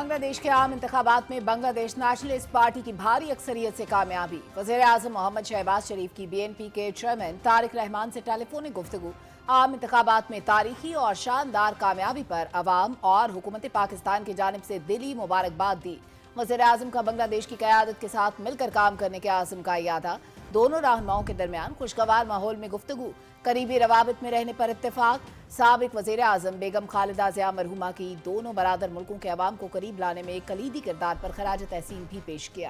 بنگلہ دیش کے عام انتخابات میں بنگلہ دیش نیشنلسٹ پارٹی کی بھاری اکثریت سے کامیابی۔ وزیر اعظم محمد شہباز شریف کی BNP کے چیئرمین طارق رحمان سے ٹیلی فونک گفتگو۔ عام انتخابات میں تاریخی اور شاندار کامیابی پر عوام اور حکومت پاکستان کی جانب سے دلی مبارکباد دی۔ وزیر اعظم کا بنگلہ دیش کی قیادت کے ساتھ مل کر کام کرنے کے عزم کا اعادہ۔ دونوں رہنماؤں کے درمیان خوشگوار ماحول میں گفتگو، قریبی روابط میں رہنے پر اتفاق۔ سابق وزیر اعظم بیگم خالدہ ضیاء مرحومہ کی دونوں برادر ملکوں کے عوام کو قریب لانے میں ایک کلیدی کردار پر خراج تحسین بھی پیش کیا۔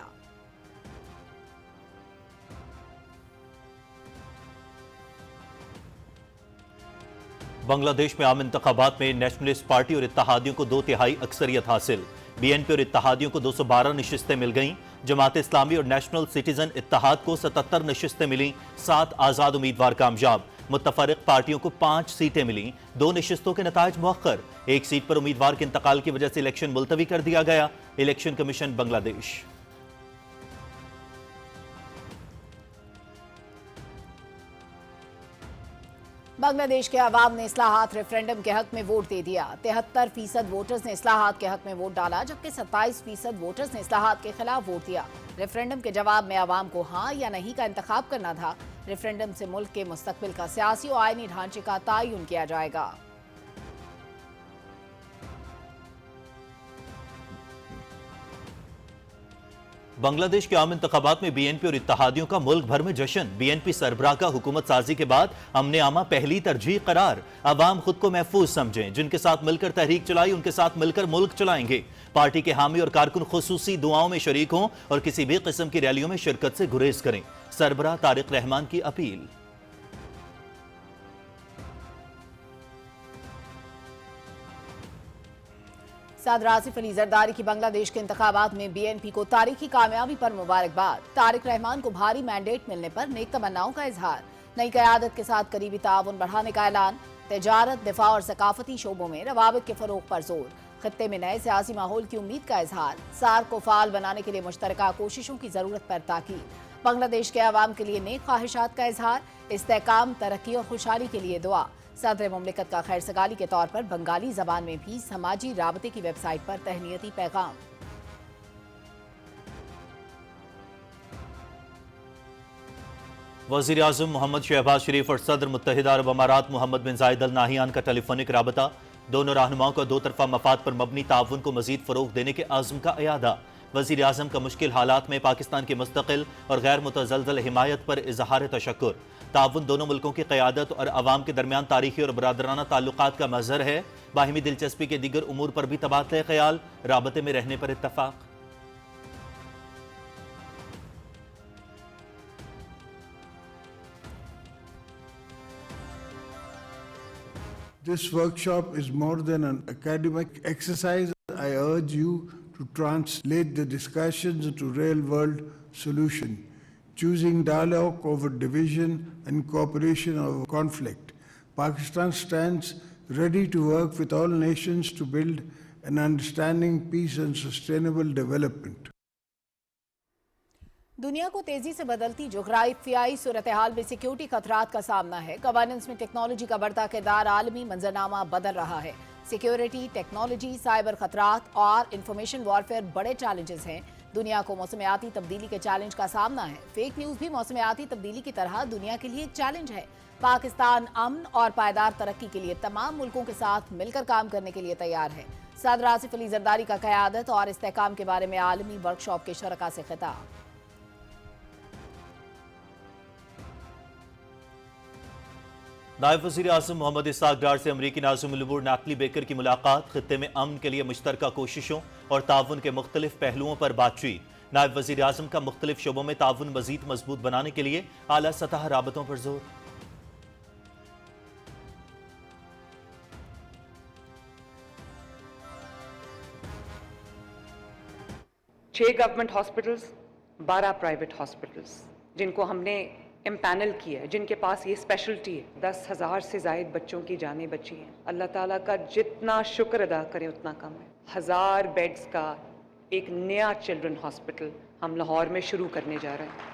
بنگلہ دیش میں عام انتخابات میں نیشنلسٹ پارٹی اور اتحادیوں کو 2/3 اکثریت حاصل۔ BNP اور اتحادیوں کو 212 نشستیں مل گئیں۔ جماعت اسلامی اور نیشنل سٹیزن اتحاد کو 77 نشستیں ملیں، 7 آزاد امیدوار کامیاب۔ متفرق پارٹیوں کو 5 سیٹیں ملیں، 2 نشستوں کے نتائج مؤخر۔ 1 سیٹ پر امیدوار کے انتقال کی وجہ سے الیکشن ملتوی کر دیا گیا۔ الیکشن کمیشن بنگلہ دیش۔ بنگلہ دیش کے عوام نے اصلاحات ریفرینڈم کے حق میں ووٹ دے دیا۔ 73% ووٹرز نے اصلاحات کے حق میں ووٹ ڈالا، جبکہ 27% ووٹرز نے اصلاحات کے خلاف ووٹ دیا۔ ریفرینڈم کے جواب میں عوام کو ہاں یا نہیں کا انتخاب کرنا تھا۔ ریفرینڈم سے ملک کے مستقبل کا سیاسی و آئینی ڈھانچے کا تعین کیا جائے گا۔ بنگلہ دیش کے عام انتخابات میں BNP اور اتحادیوں کا ملک بھر میں جشن۔ BNP سربراہ کا حکومت سازی کے بعد امن عامہ پہلی ترجیح قرار۔ عوام خود کو محفوظ سمجھیں، جن کے ساتھ مل کر تحریک چلائی ان کے ساتھ مل کر ملک چلائیں گے۔ پارٹی کے حامی اور کارکن خصوصی دعاؤں میں شریک ہوں اور کسی بھی قسم کی ریلیوں میں شرکت سے گریز کریں۔ سربراہ طارق رحمان کی اپیل۔ صدر آصف علی زرداری کی بنگلہ دیش کے انتخابات میں BNP کو تاریخی کامیابی پر مبارکباد۔ طارق رحمان کو بھاری مینڈیٹ ملنے پر نیک تمناؤں کا اظہار۔ نئی قیادت کے ساتھ قریبی تعاون بڑھانے کا اعلان۔ تجارت، دفاع اور ثقافتی شعبوں میں روابط کے فروغ پر زور۔ خطے میں نئے سیاسی ماحول کی امید کا اظہار۔ سارک کو فعال بنانے کے لیے مشترکہ کوششوں کی ضرورت پر تاکید۔ بنگلہ دیش کے عوام کے لیے نیک خواہشات کا اظہار۔ استحکام، ترقی اور خوشحالی کے لیے دعا۔ صدر مملکت کا خیر سگالی کے طور پر بنگالی زبان میں بھی سماجی رابطے کی ویب سائٹ پر تہنیتی پیغام۔ وزیر اعظم محمد شہباز شریف اور صدر متحدہ عرب امارات محمد بن زائد ال نہیان کا ٹیلی فونک رابطہ۔ دونوں رہنماؤں کا 2 طرفہ مفاد پر مبنی تعاون کو مزید فروغ دینے کے عزم کا اعادہ۔ وزیر اعظم کا مشکل حالات میں پاکستان کی مستقل اور غیر متزلزل حمایت پر اظہار تشکر۔ تعاون دونوں ملکوں کی قیادت اور عوام کے درمیان تاریخی اور برادرانہ تعلقات کا مظہر ہے۔ باہمی دلچسپی کے دیگر امور پر بھی تبادلہ خیال، رابطے میں رہنے پر اتفاق۔ This workshop is more than an academic exercise. I urge you to translate the discussions into real-world solution, choosing dialogue over division and cooperation over conflict. Pakistan stands ready to work with all nations to build an understanding, peace and sustainable development. دنیا کو تیزی سے بدلتی جغرافیائی صورتحال میں security خطرات کا سامنا ہے۔ گورننس میں ٹیکنالوجی کا بڑھتا کردار عالمی منظرنامہ بدل رہا ہے۔ سیکیورٹی، ٹیکنالوجی، سائبر خطرات اور انفارمیشن وارفیئر بڑے چیلنجز ہیں۔ دنیا کو موسمیاتی تبدیلی کے چیلنج کا سامنا ہے۔ فیک نیوز بھی موسمیاتی تبدیلی کی طرح دنیا کے لیے ایک چیلنج ہے۔ پاکستان امن اور پائیدار ترقی کے لیے تمام ملکوں کے ساتھ مل کر کام کرنے کے لیے تیار ہے۔ صدر آصف علی زرداری کا قیادت اور استحکام کے بارے میں عالمی ورکشاپ کے شرکاء سے خطاب۔ نائب وزیر اعظم محمد اسحاق ڈار سے امریکی ناظم الامور نیتلی بیکر کی ملاقات۔ خطے میں امن کے لیے مشترکہ کوششوں اور تعاون کے مختلف پہلوؤں پر بات چیت۔ نائب وزیر اعظم کا مختلف شعبوں میں تعاون مزید مضبوط بنانے کے لیے اعلیٰ سطح رابطوں پر زور۔ 6 گورنمنٹ ہاسپٹلز، 12 پرائیویٹ ہاسپٹلز جن کو ہم نے امپینل کیا ہے، جن کے پاس یہ اسپیشلٹی ہے۔ 10,000 سے زائد بچوں کی جانیں بچی ہیں۔ اللہ تعالیٰ کا جتنا شکر ادا کریں اتنا کم ہے۔ 1000 بیڈز کا ایک نیا چلڈرن ہاسپٹل ہم لاہور میں شروع کرنے جا رہے ہیں۔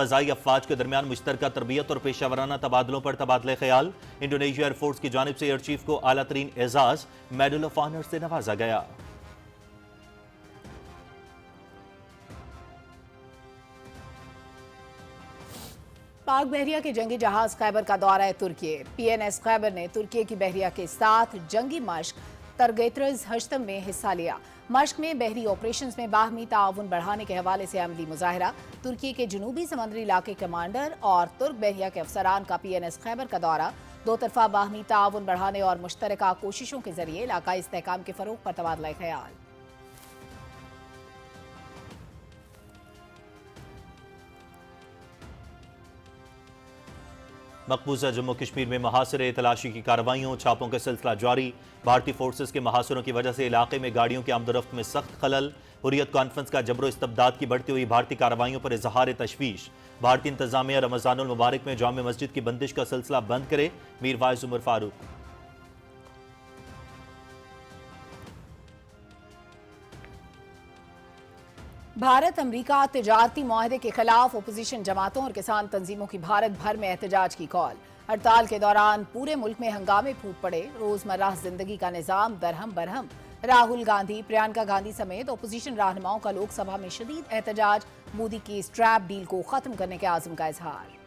فضائی افواج کے درمیان مشترکہ تربیت اور پیشہ ورانہ تبادلوں پر تبادلہ خیال۔ انڈونیشیا ایئر فورس کی جانب سے ایئر چیف کو اعلیٰ ترین اعزاز میڈل آف آنر سے نوازا گیا۔ پاک بحریہ کے جنگی جہاز خیبر کا دورہ ترکیہ۔ پی این ایس خیبر نے ترکیہ کی بحریہ کے ساتھ جنگی مشق ترگیترز ہشتم میں حصہ لیا۔ مشق میں بحری آپریشنز میں باہمی تعاون بڑھانے کے حوالے سے عملی مظاہرہ۔ ترکی کے جنوبی سمندری علاقے کمانڈر اور ترک بحریہ کے افسران کا پی این ایس خیبر کا دورہ دو طرفہ باہمی تعاون بڑھانے اور مشترکہ کوششوں کے ذریعے علاقائی استحکام کے فروغ پر تبادلہ خیال۔ مقبوضہ جموں کشمیر میں محاصرے تلاشی کی کارروائیوں چھاپوں کا سلسلہ جاری۔ بھارتی فورسز کے محاصروں کی وجہ سے علاقے میں گاڑیوں کی آمد و رفت میں سخت خلل۔ حریت کانفرنس کا جبر و استبداد کی بڑھتی ہوئی بھارتی کارروائیوں پر اظہار تشویش۔ بھارتی انتظامیہ رمضان المبارک میں جامع مسجد کی بندش کا سلسلہ بند کرے، میر وائز عمر فاروق۔ بھارت امریکہ تجارتی معاہدے کے خلاف اپوزیشن جماعتوں اور کسان تنظیموں کی بھارت بھر میں احتجاج کی کال۔ ہڑتال کے دوران پورے ملک میں ہنگامے پھوٹ پڑے۔ روزمرہ زندگی کا نظام درہم برہم۔ راہل گاندھی، پرینکا گاندھی سمیت اپوزیشن رہنماؤں کا لوک سبھا میں شدید احتجاج۔ مودی کی اسٹریپ ڈیل کو ختم کرنے کے عزم کا اظہار۔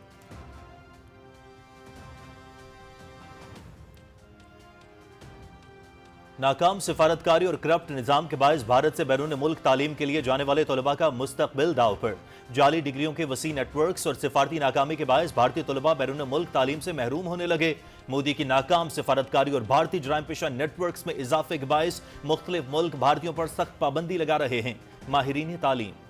ناکام سفارتکاری اور کرپٹ نظام کے باعث بھارت سے بیرون ملک تعلیم کے لیے جانے والے طلباء کا مستقبل داؤ پر۔ جعلی ڈگریوں کے وسیع نیٹ ورکس اور سفارتی ناکامی کے باعث بھارتی طلباء بیرون ملک تعلیم سے محروم ہونے لگے۔ مودی کی ناکام سفارتکاری اور بھارتی جرائم پیشہ نیٹ ورکس میں اضافے کے باعث مختلف ملک بھارتیوں پر سخت پابندی لگا رہے ہیں۔ ماہرین تعلیم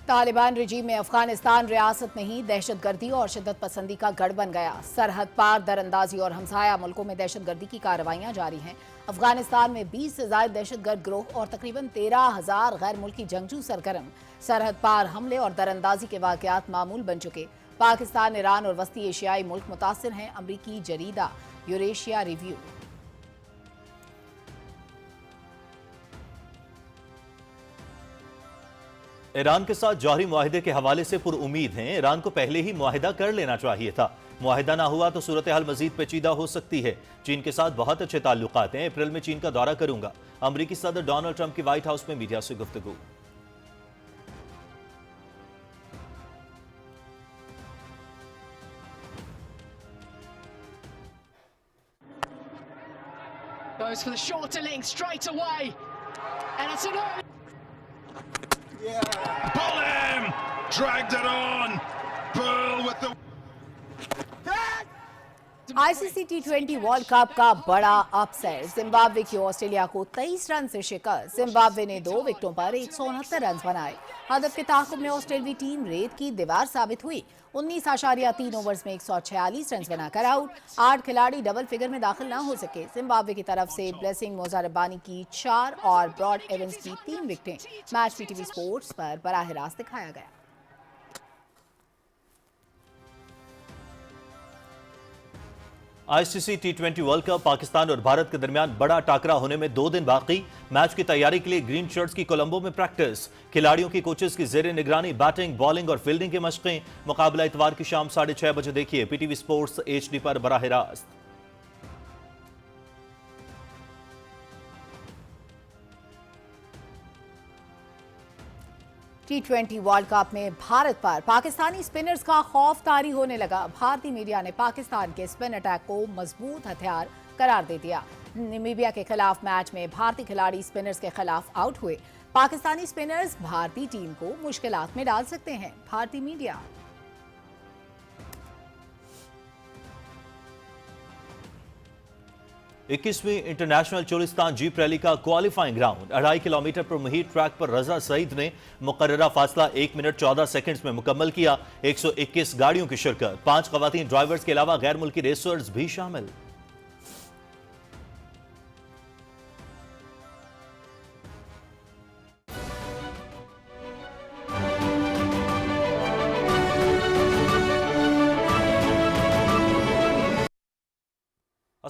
طالبان رجیم میں افغانستان ریاست نہیں دہشت گردی اور شدت پسندی کا گڑھ بن گیا۔ سرحد پار در اندازی اور ہمسایہ ملکوں میں دہشت گردی کی کارروائیاں جاری ہیں۔ افغانستان میں 20 سے زائد دہشت گرد گروہ اور تقریباً 13,000 غیر ملکی جنگجو سرگرم۔ سرحد پار حملے اور در اندازی کے واقعات معمول بن چکے۔ پاکستان، ایران اور وسطی ایشیائی ملک متاثر ہیں۔ امریکی جریدہ یوریشیا ریویو۔ ایران کے ساتھ جوہری معاہدے کے حوالے سے پر امید ہیں۔ ایران کو پہلے ہی معاہدہ کر لینا چاہیے تھا۔ معاہدہ نہ ہوا تو صورتحال مزید پیچیدہ ہو سکتی ہے۔ چین کے ساتھ بہت اچھے تعلقات ہیں۔ اپریل میں چین کا دورہ کروں گا۔ امریکی صدر ڈونلڈ ٹرمپ کی وائٹ ہاؤس میں میڈیا سے گفتگو۔ Goes for the shorter link straight away. And it's an Pull him! Dragged it on! Pearl with the... I C C T20 world cup کا بڑا اپ سیٹ۔ زمبابوے کی Australia کو 23 run سے شکست۔ Zimbabwe نے 2 وکٹوں پر 169 runs بنائے۔ ہدف کے تعاقب میں آسٹریلوی ٹیم ریت کی دیوار ثابت ہوئی۔ 19.3 اوورز میں 146 رنز بنا کر آؤٹ۔ 8 کھلاڑی ڈبل فگر میں داخل نہ ہو سکے۔ زمبابوے کی طرف سے بلیسنگ موزاربانی کی 4 اور براڈ ایونز کی 3 وکٹیں match P T V sports پر براہ راست دکھایا گیا۔ I C C T20 world cup Pakistan اور بھارت کے درمیان بڑا ٹاکرا ہونے میں 2 دن باقی۔ میچ کی تیاری کے لیے گرین شرٹس کی کولمبو میں پریکٹس۔ کھلاڑیوں کی کوچز کی زیر نگرانی بیٹنگ، بالنگ اور فیلڈنگ کی مشقیں۔ مقابلہ اتوار کی شام 6:30 بجے دیکھیے پی ٹی وی سپورٹس HD پر براہ راست۔ T20 ورلڈ کپ میں بھارت پر پاکستانی سپنرز کا خوف طاری ہونے لگا۔ بھارتی میڈیا نے پاکستان کے سپن اٹیک کو مضبوط ہتھیار قرار دے دیا۔ نمیبیا کے خلاف میچ میں بھارتی کھلاڑی سپنرز کے خلاف آؤٹ ہوئے۔ پاکستانی سپنرز بھارتی ٹیم کو مشکلات میں ڈال سکتے ہیں۔ بھارتی میڈیا 21ویں انٹرنیشنل چولستان جیپ ریلی کا کوالیفائنگ راؤنڈ 2.5 کلومیٹر پر محیط ٹریک پر رضا سعید نے مقررہ فاصلہ 1 منٹ 14 سیکنڈز میں مکمل کیا۔ 121 گاڑیوں کی شرکت، 5 خواتین ڈرائیورز کے علاوہ غیر ملکی ریسرز بھی شامل۔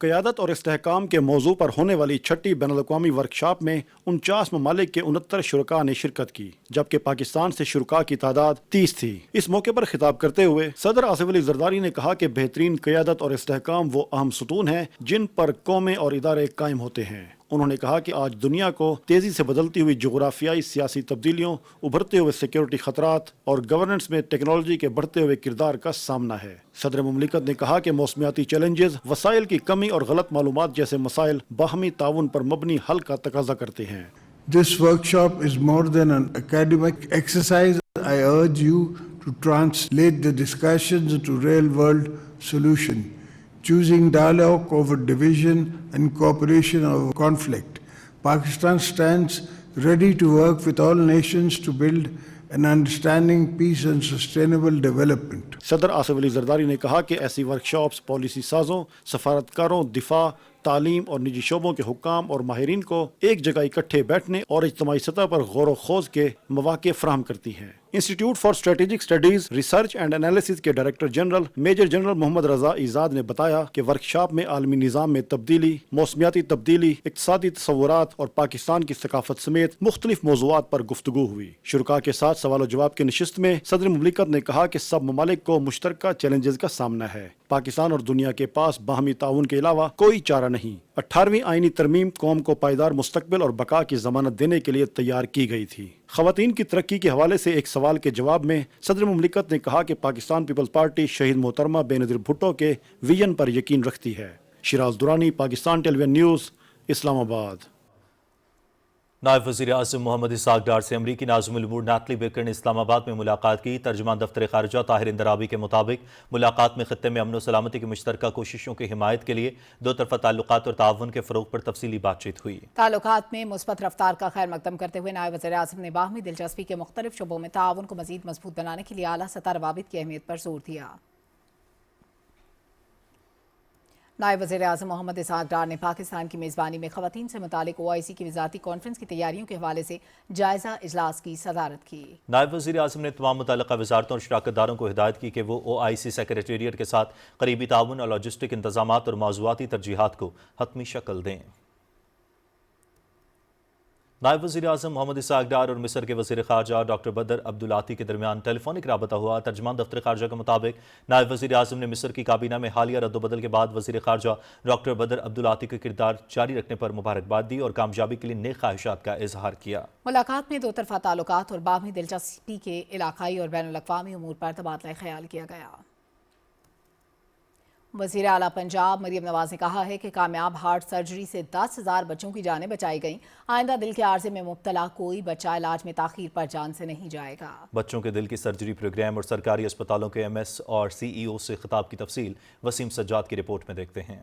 قیادت اور استحکام کے موضوع پر ہونے والی چھٹی بین الاقوامی ورکشاپ میں 49 ممالک کے 69 شرکاء نے شرکت کی، جبکہ پاکستان سے شرکاء کی تعداد 30 تھی۔ اس موقع پر خطاب کرتے ہوئے صدر آصف علی زرداری نے کہا کہ بہترین قیادت اور استحکام وہ اہم ستون ہیں جن پر قومیں اور ادارے قائم ہوتے ہیں۔ انہوں نے کہا کہ آج دنیا کو تیزی سے بدلتی ہوئی جغرافیائی سیاسی تبدیلیوں، ابھرتے ہوئے سیکیورٹی خطرات اور گورننس میں ٹیکنالوجی کے بڑھتے ہوئے کردار کا سامنا ہے۔ صدر مملکت نے کہا کہ موسمیاتی چیلنجز، وسائل کی کمی اور غلط معلومات جیسے مسائل باہمی تعاون پر مبنی حل کا تقاضا کرتے ہیں۔ This workshop is more than an academic exercise. I urge you to translate the discussions into real-world solution, choosing dialogue over division and cooperation over conflict. Pakistan stands ready to work with all nations to build an understanding, peace and sustainable development. صدر آصف علی زرداری نے کہا کہ ایسی workshops policy سازوں، سفارتکاروں، دفاع، تعلیم اور نجی شعبوں کے حکام اور ماہرین کو ایک جگہ اکٹھے بیٹھنے اور اجتماعی سطح پر غور و خوض کے مواقع فراہم کرتی ہیں۔ Institute for strategic studies, research and analysis کے ڈائریکٹر جنرل میجر جنرل محمد رضا ایزاد نے بتایا کہ ورکشاپ میں عالمی نظام میں تبدیلی، موسمیاتی تبدیلی، اقتصادی تصورات اور پاکستان کی ثقافت سمیت مختلف موضوعات پر گفتگو ہوئی۔ شرکاء کے ساتھ سوال و جواب کی نشست میں صدر مملکت نے کہا کہ سب ممالک کو مشترکہ چیلنجز کا سامنا ہے۔ پاکستان اور دنیا کے پاس باہمی تعاون کے علاوہ کوئی چارہ نہیں۔ 18ویں آئینی ترمیم قوم کو پائیدار مستقبل اور بقا کی ضمانت دینے کے لیے تیار کی گئی تھی۔ خواتین کی ترقی کے حوالے سے ایک سوال کے جواب میں صدر مملکت نے کہا کہ پاکستان پیپلز پارٹی شہید محترمہ بے نظیر بھٹو کے ویژن پر یقین رکھتی ہے۔ شیراز درانی، پاکستان ٹیلی ویژن نیوز، اسلام آباد۔ نائب وزیر اعظم محمد اسحاق ڈار سے امریکی ناظم الامور نیتلی بیکر نے اسلام آباد میں ملاقات کی۔ ترجمان دفتر خارجہ طاہر اندرابی کے مطابق ملاقات میں خطے میں امن و سلامتی کی مشترکہ کوششوں کی حمایت کے لیے دو طرفہ تعلقات اور تعاون کے فروغ پر تفصیلی بات چیت ہوئی۔ تعلقات میں مثبت رفتار کا خیر مقدم کرتے ہوئے نائب وزیر اعظم نے باہمی دلچسپی کے مختلف شعبوں میں تعاون کو مزید مضبوط بنانے کے لیے اعلیٰ سطح روابط کی اہمیت پر زور دیا۔ نائب وزیر اعظم محمد اسحاق ڈار نے پاکستان کی میزبانی میں خواتین سے متعلق OIC کی وزارتی کانفرنس کی تیاریوں کے حوالے سے جائزہ اجلاس کی صدارت کی۔ نائب وزیر اعظم نے تمام متعلقہ وزارتوں اور شراکت داروں کو ہدایت کی کہ وہ OIC سیکریٹریٹ کے ساتھ قریبی تعاون اور لاجسٹک انتظامات اور موضوعاتی ترجیحات کو حتمی شکل دیں۔ نائب وزیر اعظم محمد اسحاق ڈار اور مصر کے وزیر خارجہ ڈاکٹر بدر عبدالعاطی کے درمیان ٹیلی فونک رابطہ ہوا۔ ترجمان دفتر خارجہ کے مطابق نائب وزیر اعظم نے مصر کی کابینہ میں حالیہ رد و بدل کے بعد وزیر خارجہ ڈاکٹر بدر عبدالعاطی کے کردار جاری رکھنے پر مبارکباد دی اور کامیابی کے لیے نیک خواہشات کا اظہار کیا۔ ملاقات میں دو طرفہ تعلقات اور باہمی دلچسپی کے علاقائی اور بین الاقوامی امور پر تبادلہ خیال کیا گیا۔ وزیر اعلیٰ پنجاب مریم نواز نے کہا ہے کہ کامیاب ہارٹ سرجری سے 10,000 بچوں کی جانیں بچائی گئیں۔ آئندہ دل کے عارضے میں مبتلا کوئی بچہ علاج میں تاخیر پر جان سے نہیں جائے گا۔ بچوں کے دل کی سرجری پروگرام اور سرکاری اسپتالوں کے MS اور CEO سے خطاب کی تفصیل وسیم سجاد کی رپورٹ میں دیکھتے ہیں۔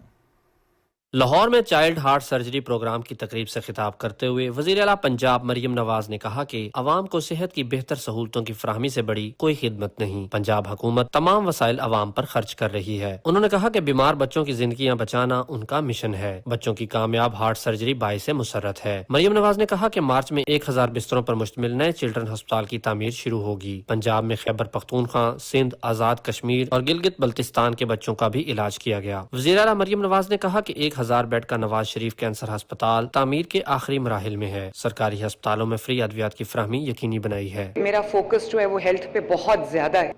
لاہور میں چائلڈ ہارٹ سرجری پروگرام کی تقریب سے خطاب کرتے ہوئے وزیر اعلیٰ پنجاب مریم نواز نے کہا کہ عوام کو صحت کی بہتر سہولتوں کی فراہمی سے بڑی کوئی خدمت نہیں۔ پنجاب حکومت تمام وسائل عوام پر خرچ کر رہی ہے۔ انہوں نے کہا کہ بیمار بچوں کی زندگیاں بچانا ان کا مشن ہے۔ بچوں کی کامیاب ہارٹ سرجری باعث مسرت ہے۔ مریم نواز نے کہا کہ مارچ میں 1000 بستروں پر مشتمل نئے چلڈرن ہسپتال کی تعمیر شروع ہوگی۔ پنجاب میں خیبر پختونخوا، سندھ، آزاد کشمیر اور گلگت بلتستان کے بچوں کا بھی علاج کیا گیا۔ وزیر اعلیٰ مریم نواز نے کہا کہ 1000 بیڈ کا نواز شریف کینسر ہسپتال تعمیر کے آخری مراحل میں ہے۔ سرکاری ہسپتالوں میں فری ادویات کی فراہمی یقینی بنائی ہے۔ میرا فوکس جو ہے وہ ہیلتھ پہ بہت زیادہ ہے۔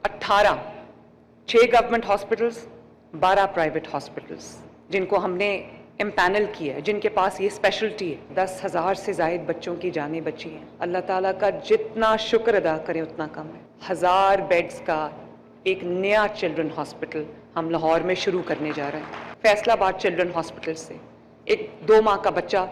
6 گورنمنٹ ہاسپٹلز، 12 پرائیویٹ ہاسپٹلز جن کو ہم نے امپینل کیا ہے، جن کے پاس یہ اسپیشلٹی ہے۔ 10,000 سے زائد بچوں کی جانیں بچی ہیں۔ اللہ تعالیٰ کا جتنا شکر ادا کریں اتنا کم ہے۔ 1000 بیڈز کا ایک نیا چلڈرن ہاسپٹل ہم لاہور میں شروع کرنے جا رہے ہیں۔ فیصل آباد چلڈرن ہاسپٹل سے ایک 2 ماہ کا بچہ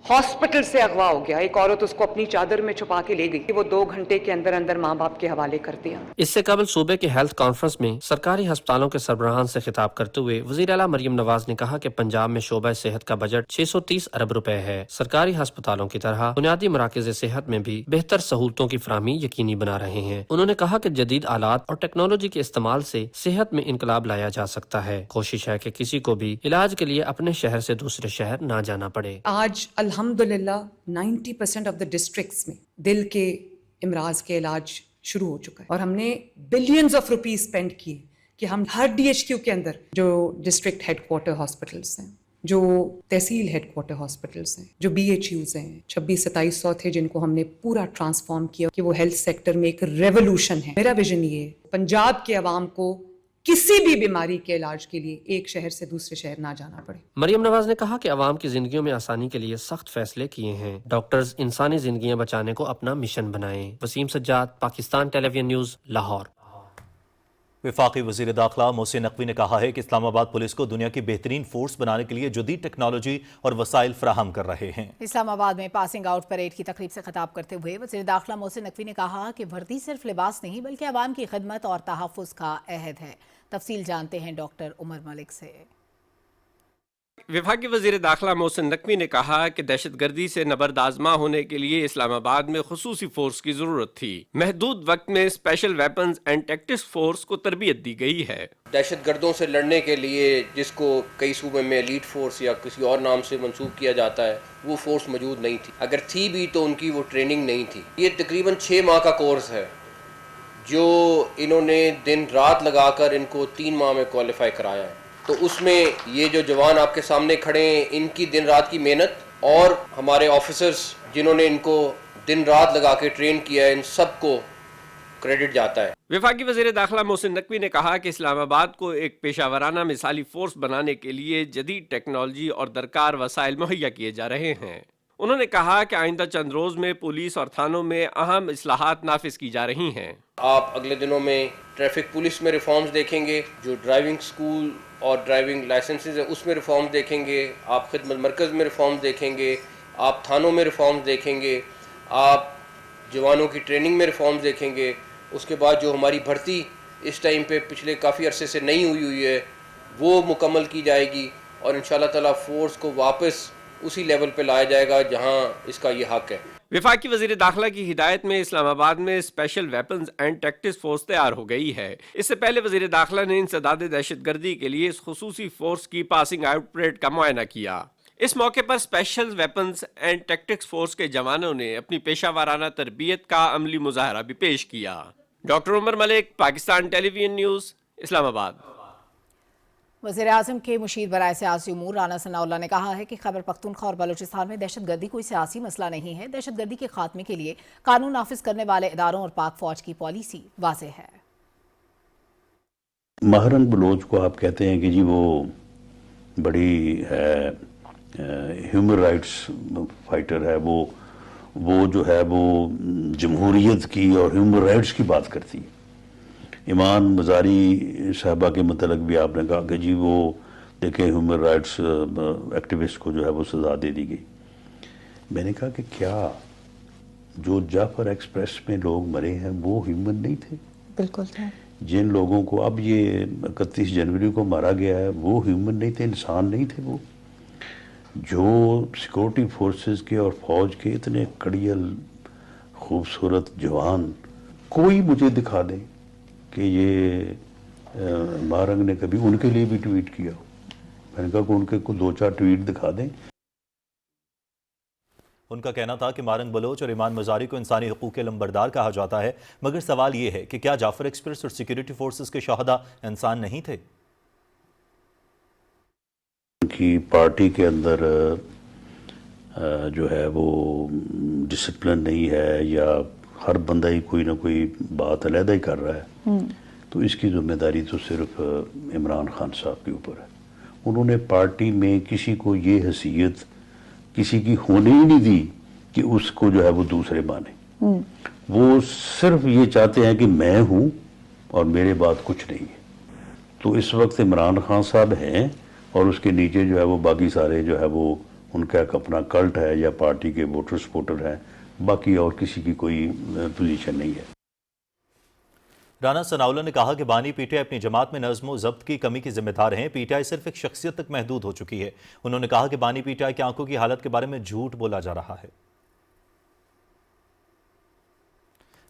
ہاسپٹل سے اغوا ہو گیا، ایک عورت اس کو اپنی چادر میں چھپا کے لے گئی، وہ 2 گھنٹے کے اندر اندر ماں باپ کے حوالے کر دیا۔ اس سے قبل صوبے کے ہیلتھ کانفرنس میں سرکاری ہسپتالوں کے سربراہان سے خطاب کرتے ہوئے وزیر اعلیٰ مریم نواز نے کہا کہ پنجاب میں شعبہ صحت کا بجٹ 630 ارب روپے ہے۔ سرکاری ہسپتالوں کی طرح بنیادی مراکز صحت میں بھی بہتر سہولتوں کی فراہمی یقینی بنا رہے ہیں۔ انہوں نے کہا کہ جدید آلات اور ٹیکنالوجی کے استعمال سے صحت میں انقلاب لایا جا سکتا ہے۔ کوشش ہے کہ کسی کو بھی علاج کے لیے اپنے شہر سے دوسرے شہر نہ جانا پڑے۔ آج الحمدللہ 90% آف دا ڈسٹرکٹس میں دل کے امراض کے علاج شروع ہو چکا ہے اور ہم نے بلینز آف روپیز اسپینڈ کیے کہ ہم ہر DHQ کے اندر جو ڈسٹرکٹ ہیڈ کوارٹر ہاسپٹلس ہیں، جو تحصیل ہیڈ کوارٹر ہاسپٹلس ہیں، جو BHUs ہیں، 26-2700 تھے جن کو ہم نے پورا ٹرانسفارم کیا کہ وہ ہیلتھ سیکٹر میں ایک ریولوشن ہے۔ میرا ویژن یہ ہے پنجاب کے عوام کو کسی بھی بیماری کے علاج کے لیے ایک شہر سے دوسرے شہر نہ جانا پڑے۔ مریم نواز نے کہا کہ عوام کی زندگیوں میں آسانی کے لیے سخت فیصلے کیے ہیں، ڈاکٹرز انسانی زندگیاں بچانے کو اپنا مشن بنائیں۔ وسیم سجاد، پاکستان ٹیلی ویژن نیوز، لاہور۔ وفاقی وزیر داخلہ محسن نقوی نے کہا ہے کہ اسلام آباد پولیس کو دنیا کی بہترین فورس بنانے کے لیے جدید ٹیکنالوجی اور وسائل فراہم کر رہے ہیں۔ اسلام آباد میں پاسنگ آؤٹ پریڈ کی تقریب سے خطاب کرتے ہوئے وزیر داخلہ محسن نقوی نے کہا کہ وردی صرف لباس نہیں بلکہ عوام کی خدمت اور تحفظ کا عہد ہے۔ تفصیل جانتے ہیں ڈاکٹر عمر ملک سے۔ وفاقی وزیر داخلہ محسن نقوی نے کہا کہ دہشت گردی سے نبرد آزما ہونے کے لیے اسلام آباد میں خصوصی فورس کی ضرورت تھی۔ محدود وقت میں special weapons and tactics force کو تربیت دی گئی ہے۔ دہشت گردوں سے لڑنے کے لیے جس کو کئی صوبے میں ایلیٹ فورس یا کسی اور نام سے منسوب کیا جاتا ہے، وہ فورس موجود نہیں تھی، اگر تھی بھی تو ان کی وہ ٹریننگ نہیں تھی۔ یہ تقریباً 6 ماہ کا کورس ہے جو انہوں نے دن رات لگا کر ان کو 3 ماہ میں کوالیفائی کرایا ہے۔ تو اس میں یہ جو جوان آپ کے سامنے کھڑے ہیں، ان کی دن رات کی محنت اور ہمارے آفیسرز جنہوں نے ان کو دن رات لگا کے ٹرین کیا ہے، ان سب کو کریڈٹ جاتا ہے۔ وفاقی وزیر داخلہ محسن نقوی نے کہا کہ اسلام آباد کو ایک پیشہ ورانہ مثالی فورس بنانے کے لیے جدید ٹیکنالوجی اور درکار وسائل مہیا کیے جا رہے ہیں۔ انہوں نے کہا کہ آئندہ چند روز میں پولیس اور تھانوں میں اہم اصلاحات نافذ کی جا رہی ہیں۔ آپ اگلے دنوں میں ٹریفک پولیس میں ریفارمز دیکھیں گے، جو ڈرائیونگ سکول اور ڈرائیونگ لائسنسز ہیں اس میں ریفارمز دیکھیں گے، آپ خدمت مرکز میں ریفارمز دیکھیں گے، آپ تھانوں میں ریفارمز دیکھیں گے، آپ جوانوں کی ٹریننگ میں ریفارمز دیکھیں گے۔ اس کے بعد جو ہماری بھرتی اس ٹائم پہ پچھلے کافی عرصے سے نہیں ہوئی ہے وہ مکمل کی جائے گی، اور انشاءاللہ تعالیٰ فورس کو واپس اسی لیول پہ لایا جائے گا جہاں اس کا یہ حق ہے۔ وفاقی وزیر داخلہ کی ہدایت میں اسلام آباد میں special weapons and tactics force تیار ہو گئی ہے۔ اس سے پہلے وزیر داخلہ نے انسداد دہشت گردی کے لیے اس خصوصی فورس کی پاسنگ آؤٹ پریڈ کا معائنہ کیا۔ اس موقع پر special weapons and tactics force کے جوانوں نے اپنی پیشہ ورانہ تربیت کا عملی مظاہرہ بھی پیش کیا۔ ڈاکٹر عمر ملک، پاکستان ٹیلی ویژن نیوز، اسلام آباد۔ وزیر اعظم کے مشیر برائے سیاسی امور رانا ثناءاللہ نے کہا ہے کہ خیبر پختونخوا اور بلوچستان میں دہشت گردی کوئی سیاسی مسئلہ نہیں ہے۔ دہشت گردی کے خاتمے کے لیے قانون نافذ کرنے والے اداروں اور پاک فوج کی پالیسی واضح ہے۔ ماہرن بلوچ کو آپ کہتے ہیں کہ جی وہ بڑی ہے ہیومن رائٹس فائٹر ہے، وہ جو ہے وہ جمہوریت کی اور ہیومن رائٹس کی بات کرتی ہے۔ ایمان مزاری صاحبہ کے متعلق بھی آپ نے کہا کہ جی وہ دیکھیں ہیومن رائٹس ایکٹیوسٹ کو جو ہے وہ سزا دے دی گئی۔ میں نے کہا کہ کیا جو جعفر ایکسپریس میں لوگ مرے ہیں وہ ہیومن نہیں تھے؟ بالکل تھے۔ جن لوگوں کو اب یہ 31 جنوری کو مارا گیا ہے وہ ہیومن نہیں تھے، انسان نہیں تھے وہ؟ جو سیکورٹی فورسز کے اور فوج کے اتنے کڑیل خوبصورت جوان، کوئی مجھے دکھا دیں کہ یہ مارنگ نے کبھی ان کے لیے بھی ٹویٹ کیا ہو۔ میں نے کہا کہ ان کے کو 2-4 ٹویٹ دکھا دیں۔ ان کا کہنا تھا کہ مارنگ بلوچ اور ایمان مزاری کو انسانی حقوق کے لمبردار کہا جاتا ہے، مگر سوال یہ ہے کہ کیا جعفر ایکسپریس اور سیکیورٹی فورسز کے شہداء انسان نہیں تھے؟ ان کی پارٹی کے اندر جو ہے وہ ڈسپلن نہیں ہے، یا ہر بندہ ہی کوئی نہ کوئی بات علیحدہ ہی کر رہا ہے، تو اس کی ذمہ داری تو صرف عمران خان صاحب کے اوپر ہے۔ انہوں نے پارٹی میں کسی کو یہ حیثیت کسی کی ہونے ہی نہیں دی کہ اس کو جو ہے وہ دوسرے مانے۔ وہ صرف یہ چاہتے ہیں کہ میں ہوں اور میرے بعد کچھ نہیں ہے۔ تو اس وقت عمران خان صاحب ہیں اور اس کے نیچے جو ہے وہ باقی سارے جو ہے وہ ان کا ایک اپنا کلٹ ہے یا پارٹی کے ووٹر سپورٹر ہیں، باقی اور کسی کی کوئی پوزیشن نہیں ہے۔ رانا ثناءاللہ نے کہا کہ بانی پی ٹی آئی اپنی جماعت میں نظم و ضبط کی کمی کی ذمہ دار ہیں۔ پی ٹی آئی صرف ایک شخصیت تک محدود ہو چکی ہے۔ انہوں نے کہا کہ بانی پی ٹی آئی کی آنکھوں کی حالت کے بارے میں جھوٹ بولا جا رہا ہے۔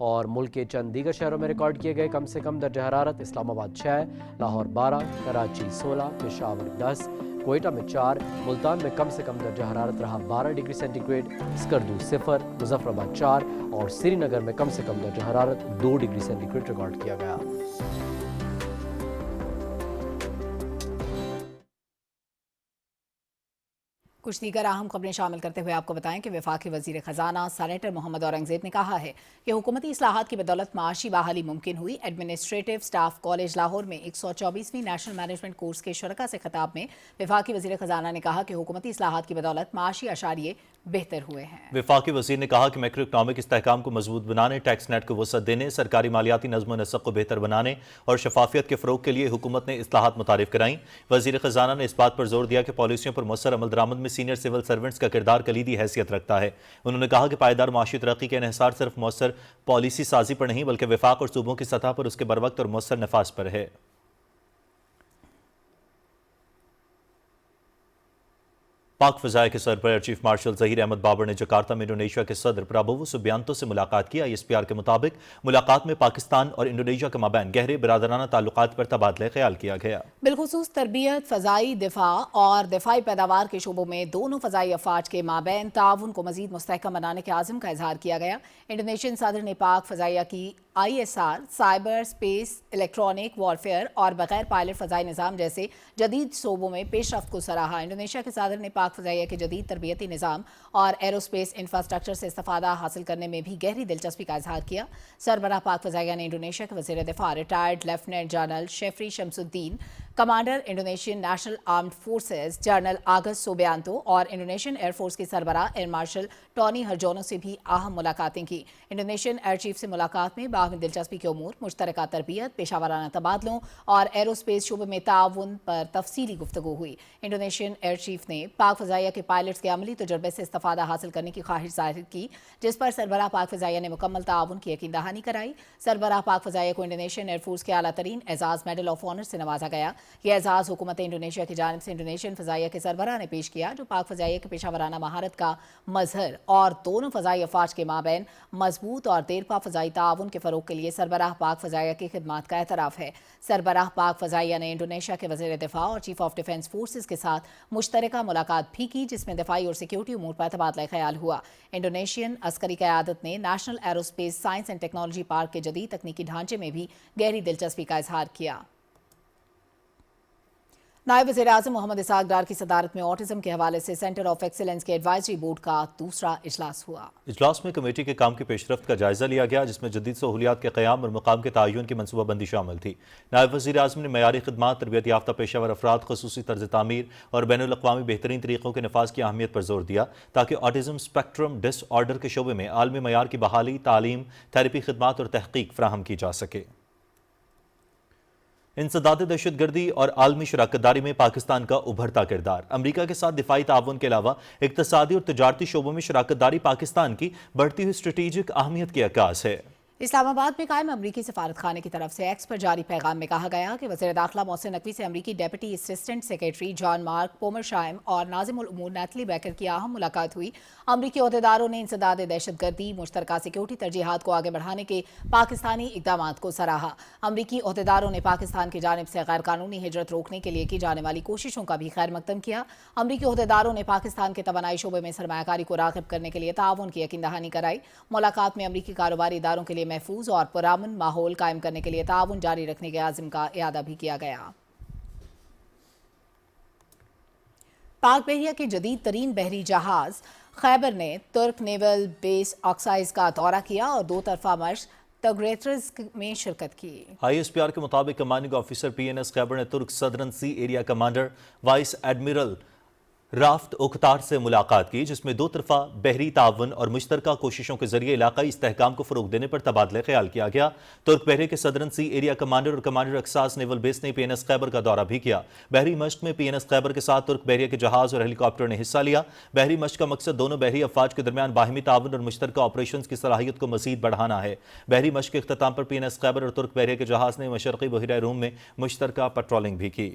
اور ملک کے چند دیگر شہروں میں ریکارڈ کیے گئے کم سے کم درجہ حرارت: اسلام آباد 6, لاہور 12, کراچی 16, پشاور 10, کوئٹہ میں 4, ملتان میں کم سے کم درجہ حرارت رہا 12 degree centigrade, Skardu 0, Muzaffarabad 4 اور سری نگر میں کم سے کم درجہ حرارت 2 ڈگری سینٹی گریڈ ریکارڈ کیا گیا۔ کچھ دیگر اہم خبریں شامل کرتے ہوئے آپ کو بتائیں کہ وفاقی وزیر خزانہ سینیٹر محمد اورنگزیب نے کہا ہے کہ حکومتی اصلاحات کی بدولت معاشی بحالی ممکن ہوئی۔ ایڈمنسٹریٹو سٹاف کالج لاہور میں 124ویں نیشنل مینجمنٹ کورس کے شرکاء سے خطاب میں وفاقی وزیر خزانہ نے کہا کہ حکومتی اصلاحات کی بدولت معاشی اشاریے بہتر ہوئے ہیں۔ وفاقی وزیر نے کہا کہ میکرو اکنامک استحکام کو مضبوط بنانے، ٹیکس نیٹ کو وسعت دینے، سرکاری مالیاتی نظم و نسق کو بہتر بنانے اور شفافیت کے فروغ کے لیے حکومت نے اصلاحات متعارف کرائیں۔ وزیر خزانہ نے اس بات پر زور دیا کہ پالیسیوں پر مؤثر عمل درآمد میں سینئر سول سرونٹس کا کردار کلیدی حیثیت رکھتا ہے۔ انہوں نے کہا کہ پائیدار معاشی ترقی کا انحصار صرف مؤثر پالیسی سازی پر نہیں بلکہ وفاق اور صوبوں کی سطح پر اس کے بروقت اور مؤثر نفاذ پر ہے۔ پاک فضائیہ کے سربراہ چیف مارشل ظہیر احمد بابر نے جکارتا میں انڈونیشیا کے صدر پرابوو سبیانتو سے ملاقات کی۔ ISPR کے مطابق ملاقات میں پاکستان اور انڈونیشیا کے مابین گہرے برادرانہ تعلقات پر تبادلہ خیال کیا گیا۔ بالخصوص تربیت، فضائی دفاع اور دفاعی پیداوار کے شعبوں میں دونوں فضائی افواج کے مابین تعاون کو مزید مستحکم بنانے کے عزم کا اظہار کیا گیا۔ انڈونیشین صدر نے پاک فضائیہ کی ISR، cyber space, electronic warfare اور بغیر پائلٹ فضائی نظام جیسے جدید شعبوں میں پیش رفت کو سراہا۔ انڈونیشیا کے صدر نے پاک فضائیہ کے جدید تربیتی نظام اور ایروسپیس انفراسٹرکچر سے استفادہ حاصل کرنے میں بھی گہری دلچسپی کا اظہار کیا۔ سربراہ پاک فضائیہ نے انڈونیشیا کے وزیر دفاع ریٹائرڈ لیفٹیننٹ جنرل شیفری شمس الدین، commander Indonesian national armed forces general August Subianto اور انڈونیشین ایئر فورس کی سربراہ ایئر مارشل ٹونی ہرجونو سے بھی اہم ملاقاتیں کی۔ انڈونیشین ایئر چیف سے ملاقات میں باہمی دلچسپی کے امور، مشترکہ تربیت، پیشہ ورانہ تبادلوں اور ایروسپیس شعبے میں تعاون پر تفصیلی گفتگو ہوئی۔ انڈونیشین ایئر چیف نے پاک فضائیہ کے پائلٹس کے عملی تجربے سے استفادہ حاصل کرنے کی خواہش ظاہر کی، جس پر سربراہ پاک فضائیہ نے مکمل تعاون کی یقین دہانی کرائی۔ سربراہ پاک فضائیہ کو انڈونیشین ایئر فورس کے اعلیٰ ترین اعزاز میڈل آف آنر سے نوازا گیا۔ یہ اعزاز حکومت انڈونیشیا کی جانب سے انڈونیشین فضائیہ کے سربراہ نے پیش کیا، جو پاک فضائیہ کے پیشہ ورانہ مہارت کا مظہر اور دونوں فضائی افواج کے مابین مضبوط اور دیرپا فضائی تعاون کے فروغ کے لیے سربراہ پاک فضائیہ کی خدمات کا اعتراف ہے۔ سربراہ پاک فضائیہ نے انڈونیشیا کے وزیر دفاع اور چیف آف ڈیفنس فورسز کے ساتھ مشترکہ ملاقات بھی کی، جس میں دفاعی اور سیکیورٹی امور پر تبادلہ خیال ہوا۔ انڈونیشین عسکری قیادت نے national aerospace science and technology park کے جدید تکنیکی ڈھانچے میں بھی گہری دلچسپی کا اظہار کیا۔ نائب وزیر اعظم محمد اسحاق ڈار کی صدارت میں آٹزم کے حوالے سے سینٹر آف ایکسیلنس کے ایڈوائزری بورڈ کا دوسرا اجلاس ہوا۔ اجلاس میں کمیٹی کے کام کی پیش رفت کا جائزہ لیا گیا، جس میں جدید سہولیات کے قیام اور مقام کے تعین کی منصوبہ بندی شامل تھی۔ نائب وزیر اعظم نے معیاری خدمات، تربیت یافتہ پیشہ ور افراد، خصوصی طرز تعمیر اور بین الاقوامی بہترین طریقوں کے نفاذ کی اہمیت پر زور دیا تاکہ آٹزم اسپیکٹرم ڈس آرڈر کے شعبے میں عالمی معیار کی بحالی، تعلیم، تھراپی خدمات اور تحقیق فراہم کی جا سکے۔ انسداد دہشت گردی اور عالمی شراکت داری میں پاکستان کا ابھرتا کردار۔ امریکہ کے ساتھ دفاعی تعاون کے علاوہ اقتصادی اور تجارتی شعبوں میں شراکت داری پاکستان کی بڑھتی ہوئی اسٹریٹجک اہمیت کی عکاس ہے۔ اسلام آباد میں قائم امریکی سفارت خانے کی طرف سے ایکس پر جاری پیغام میں کہا گیا کہ وزیر داخلہ محسن نقوی سے امریکی ڈیپٹی اسسٹنٹ سیکریٹری جان مارک پومرشائم اور ناظم الامور نیتلی بیکر کی اہم ملاقات ہوئی۔ امریکی عہدیداروں نے انسداد دہشت گردی، مشترکہ سیکیورٹی ترجیحات کو آگے بڑھانے کے پاکستانی اقدامات کو سراہا۔ امریکی عہدیداروں نے پاکستان کی جانب سے غیر قانونی ہجرت روکنے کے لیے کی جانے والی کوششوں کا بھی خیر مقدم کیا۔ امریکی عہدیداروں نے پاکستان کے توانائی شعبے میں سرمایہ کاری کو راغب کرنے کے لیے تعاون کی یقین دہانی کرائی۔ ملاقات میں امریکی کاروباری اداروں کے لیے محفوظ اور پرامن ماحول قائم کرنے کے لیے تعاون جاری رکھنے کے عزم کا اعادہ بھی کیا گیا۔ پاک بحریہ کے جدید ترین بحری جہاز خیبر نے ترک نیول بیس آکسائز کا دورہ کیا اور دو طرفہ مشق تگریترز میں شرکت کی۔ ISPR کے مطابق کمانڈنگ آفیسر PNS خیبر نے ترک southern sea area commander vice admiral Rafet Oktar سے ملاقات کی، جس میں دو طرفہ بحری تعاون اور مشترکہ کوششوں کے ذریعے علاقائی استحکام کو فروغ دینے پر تبادلہ خیال کیا گیا۔ ترک بحریہ کے سدرن سی ایریا کمانڈر اور کمانڈر اکساس نیول بیس نے PNS خیبر کا دورہ بھی کیا۔ بحری مشق میں PNS خیبر کے ساتھ ترک بحریہ کے جہاز اور ہیلی کاپٹر نے حصہ لیا۔ بحری مشق کا مقصد دونوں بحری افواج کے درمیان باہمی تعاون اور مشترکہ آپریشنز کی صلاحیت کو مزید بڑھانا ہے۔ بحری مشق کے اختتام پر PNS خیبر اور ترک بحریہ کے جہاز نے مشرقی بحیرہ روم میں مشترکہ پیٹرولنگ بھی کی۔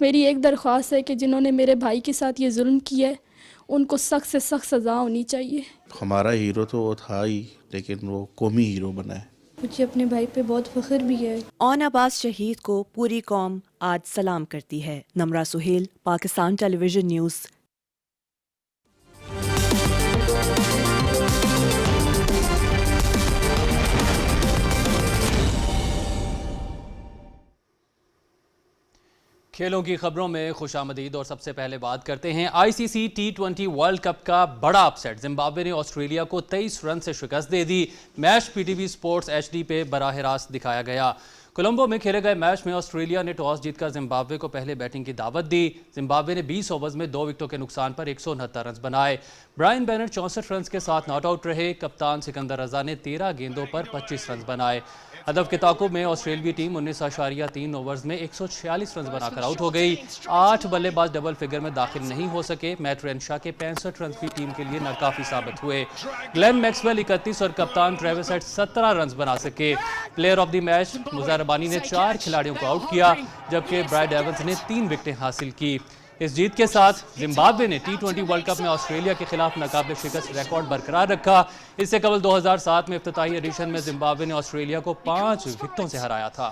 میری ایک درخواست ہے کہ جنہوں نے میرے بھائی کے ساتھ یہ ظلم کیا ہے ان کو سخت سے سخت سزا ہونی چاہیے. ہمارا ہیرو تو وہ تھا ہی، لیکن وہ قومی ہیرو بنا ہے. مجھے اپنے بھائی پہ بہت فخر بھی ہے. اون عباس شہید کو پوری قوم آج سلام کرتی ہے. نمرہ سہیل، پاکستان ٹیلی ویژن نیوز. کھیلوں کی خبروں میں خوش آمدید، اور سب سے پہلے بات کرتے ہیں آئی C C T20 world cup کا بڑا اپسیٹ. زمبابوے نے آسٹریلیا کو 23 رن سے شکست دے دی. Match P T V sports HD پہ براہ راست دکھایا گیا. کولمبو میں کھیلے گئے میچ میں آسٹریلیا نے ٹاس جیت کر زمبابوے کو پہلے بیٹنگ کی دعوت دی. زمبابوے نے 20 اوورز میں 2 وکٹوں کے نقصان پر 169 رنز بنائے. برائن بینٹ 64 رنز کے ساتھ ناٹ آؤٹ رہے. کپتان سکندر رضا نے 13 گیندوں پر 25 رنز بنائے. ہدف کے تعاقب میں آسٹریلوی ٹیم 19.3 اوورز میں 146 رنز بنا کر آؤٹ ہو گئی. 8 بلے باز ڈبل فگر میں داخل نہیں ہو سکے. میٹ رینشا کے 65 رنز بھی ٹیم کے لیے ناکافی ثابت ہوئے. گلین میکسویل 31 اور کپتان ٹریوس ہیڈ 17 رنز بنا سکے. پلیئر آف دی میچ مظہر ربانی نے 4 کھلاڑیوں کو آؤٹ کیا، جبکہ برائڈ ایونز نے 3 وکٹیں حاصل کی. اس جیت کے ساتھ زمبابوے نے T20 ورلڈ کپ میں آسٹریلیا کے خلاف ناقابل شکست ریکارڈ برقرار رکھا. اس سے قبل 2007 میں افتتاحی ایڈیشن میں زمبابوے نے آسٹریلیا کو 5 وکٹوں سے ہرایا تھا.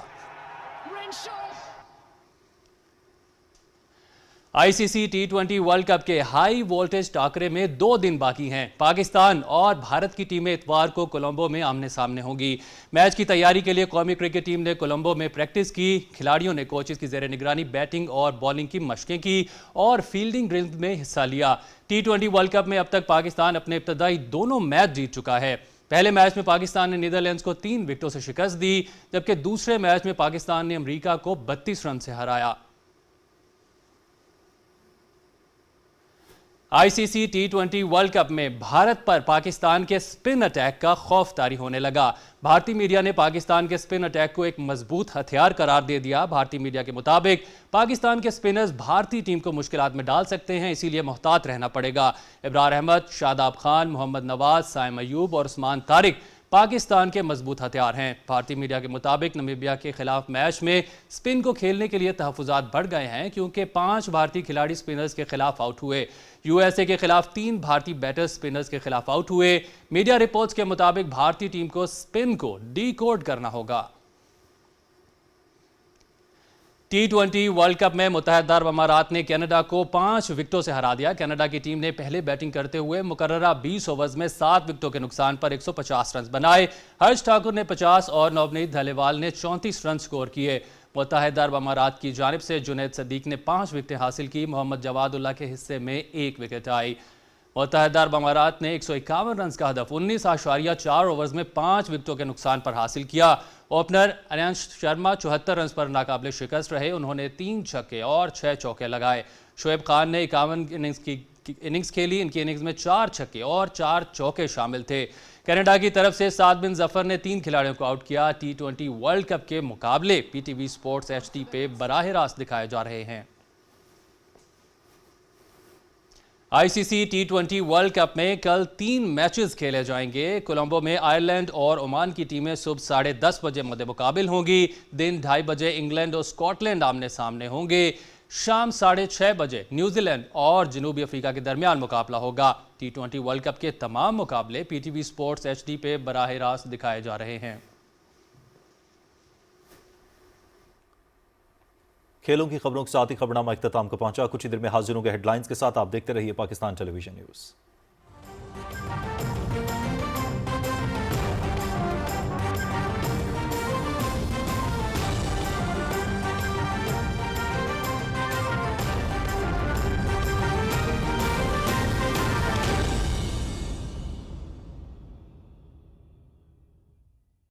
آئی C C T20 world cup کے ہائی وولٹیج ٹاکرے میں 2 دن باقی ہیں. پاکستان اور بھارت کی ٹیمیں اتوار کو کولمبو میں آمنے سامنے ہوں گی. میچ کی تیاری کے لیے قومی کرکٹ ٹیم نے کولمبو میں پریکٹس کی. کھلاڑیوں نے کوچز کی زیر نگرانی بیٹنگ اور بالنگ کی مشقیں کی اور فیلڈنگ ڈرل میں حصہ لیا. T20 ورلڈ کپ میں اب تک پاکستان اپنے ابتدائی دونوں میچ جیت چکا ہے. پہلے میچ میں پاکستان نے نیدرلینڈز کو 3 وکٹوں سے شکست دی، جبکہ دوسرے میچ میں پاکستان نے امریکہ کو 32 رن سے ہرایا. آئی C C T20 world cup میں بھارت پر پاکستان کے سپن اٹیک کا خوف طاری ہونے لگا. بھارتی میڈیا نے پاکستان کے سپن اٹیک کو ایک مضبوط ہتھیار قرار دے دیا. بھارتی میڈیا کے مطابق پاکستان کے سپنرز بھارتی ٹیم کو مشکلات میں ڈال سکتے ہیں، اسی لیے محتاط رہنا پڑے گا. ابرار احمد، شاداب خان، محمد نواز، سائم ایوب اور عثمان طارق پاکستان کے مضبوط ہتھیار ہیں. بھارتی میڈیا کے مطابق نمیبیا کے خلاف میچ میں سپن کو کھیلنے کے لیے تحفظات بڑھ گئے ہیں، کیونکہ 5 بھارتی کھلاڑی سپنرز کے خلاف آؤٹ ہوئے. USA کے خلاف 3 بھارتی بیٹر سپنرز کے خلاف آؤٹ ہوئے. میڈیا رپورٹس کے مطابق بھارتی ٹیم کو سپن کو ڈی کوڈ کرنا ہوگا. T20 ورلڈ کپ میں متحدہ عرب امارات نے کینیڈا کو 5 وکٹوں سے ہرا دیا. کینیڈا کی ٹیم نے پہلے بیٹنگ کرتے ہوئے مقررہ 20 اوورز میں 7 وکٹوں کے نقصان پر 150 رنز بنائے. ہرش ٹھاکر نے 50 اور نونیت دھلیوال نے 34 رن سکور کیے. متحدہ عرب امارات کی جانب سے جنید صدیق نے 5 وکٹیں حاصل کی. محمد جواد اللہ کے حصے میں 1 وکٹ آئی. متحدہ عرب امارات نے 151 رنز کا ہدف 19.4 اوورز میں 5 وکٹوں کے نقصان پر حاصل کیا. اوپنر انانش شرما 74 رنز پر ناقابل شکست رہے. انہوں نے 3 چھکے اور 6 چوکے لگائے. شعیب خان نے 51 اننگز کھیلی. ان کی اننگز میں 4 چھکے اور 4 چوکے شامل تھے. کینیڈا کی طرف سے سعد بن ظفر نے 3 کھلاڑیوں کو آؤٹ کیا. T20 ورلڈ کپ کے مقابلے PTV سپورٹس HD پہ براہ راست دکھائے جا رہے ہیں. آئی C C T20 world cup میں کل 3 میچز کھیلے جائیں گے. کولمبو میں آئرلینڈ اور عمان کی ٹیمیں صبح 10:30 بجے مد مقابل ہوں گی. دن 2:30 بجے انگلینڈ اور اسکاٹ لینڈ آمنے سامنے ہوں گے. شام 6:30 بجے نیوزی لینڈ اور جنوبی افریقہ کے درمیان مقابلہ ہوگا. T20 ورلڈ کپ کے تمام مقابلے PTV سپورٹس HD پہ براہ راست دکھائے جا رہے ہیں. کھیلوں کی خبروں کے ساتھ ہی خبرنامہ اختتام کو پہنچا. کچھ ہی دیر میں حاضر ہوں گے ہیڈ لائنز کے ساتھ. آپ دیکھتے رہیے پاکستان ٹیلی ویژن نیوز.